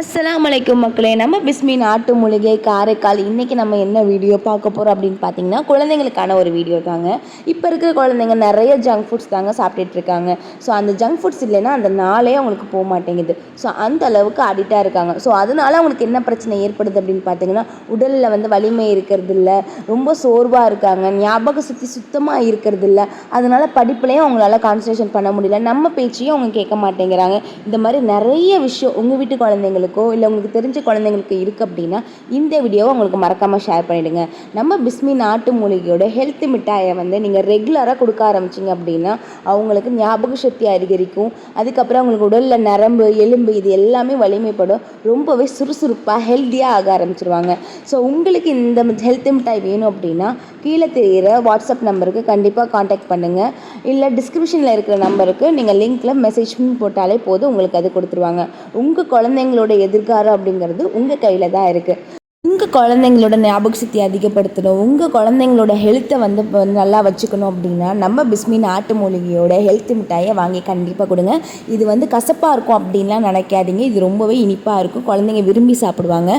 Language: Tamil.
அஸ்ஸலாமு அலைக்கும் மக்களே. நம்ம பிஸ்மி நாட்டு மூலிகை காரைக்கால் இன்றைக்கி நம்ம என்ன வீடியோ பார்க்க போகிறோம் அப்படின்னு பார்த்தீங்கன்னா, குழந்தைங்களுக்கான ஒரு வீடியோ தாங்க. இப்போ இருக்கிற குழந்தைங்க நிறைய ஜங்க் ஃபுட்ஸ் தாங்க சாப்பிட்டுட்டு இருக்காங்க. ஸோ அந்த ஜங்க் ஃபுட்ஸ் இல்லைன்னா அந்த நாளே அவங்களுக்கு போக மாட்டேங்குது. ஸோ அந்த அளவுக்கு அடிக்டாக இருக்காங்க. ஸோ அதனால அவங்களுக்கு என்ன பிரச்சனை ஏற்படுது அப்படின்னு பார்த்தீங்கன்னா, உடலில் வலிமை இருக்கிறது இல்லை, ரொம்ப சோர்வாக இருக்காங்க, ஞாபக சக்தி சுத்தமாக இருக்கிறது இல்லை, அதனால் படிப்புலையும் அவங்களால கான்சன்ட்ரேஷன் பண்ண முடியல, நம்ம பேச்சையும் அவங்க கேட்க மாட்டேங்கிறாங்க. இந்த மாதிரி நிறைய விஷயம் உங்கள் வீட்டு குழந்தைங்களுக்கு இல்லை உங்களுக்கு தெரிஞ்ச குழந்தைங்களுக்கு இருக்குது அப்படின்னா இந்த வீடியோவை உங்களுக்கு மறக்காமல் ஷேர் பண்ணிவிடுங்க. நம்ம பிஸ்மி நாட்டு மூலிகையோட ஹெல்த் மிட்டாயை நீங்கள் ரெகுலராக கொடுக்க ஆரம்பிச்சிங்க அப்படின்னா அவங்களுக்கு ஞாபக சக்தி அதிகரிக்கும். அதுக்கப்புறம் அவங்களுக்கு உடலில் நரம்பு எலும்பு இது எல்லாமே வலிமைப்படும். ரொம்பவே சுறுசுறுப்பாக ஹெல்த்தியாக ஆக ஆரம்பிச்சிருவாங்க. ஸோ உங்களுக்கு இந்த ஹெல்த் மிட்டாய் வேணும் அப்படின்னா கீழே தெரிகிற வாட்ஸ்அப் நம்பருக்கு கண்டிப்பாக காண்டாக்ட் பண்ணுங்கள். இல்லை டிஸ்கிரிப்ஷனில் இருக்கிற நம்பருக்கு நீங்கள் லிங்க்கில் மெசேஜ் போட்டாலே போதும், உங்களுக்கு அது கொடுத்துருவாங்க. உங்கள் குழந்தைங்களோட எதிர்காலம் அப்படிங்கிறது உங்கள் கையில் தான் இருக்குது. உங்கள் குழந்தைங்களோட ஞாபக சக்தி அதிகப்படுத்தணும், உங்கள் குழந்தைங்களோட ஹெல்த்தை நல்லா வச்சுக்கணும் அப்படின்னா நம்ம பிஸ்மி நாட்டு மூலிகையோட ஹெல்த் மிட்டாயை வாங்கி கண்டிப்பாக கொடுங்க. இது கசப்பாக இருக்கும் அப்படின்லாம் நினைக்காதீங்க. இது ரொம்பவே இனிப்பாக இருக்கும், குழந்தைங்க விரும்பி சாப்பிடுவாங்க.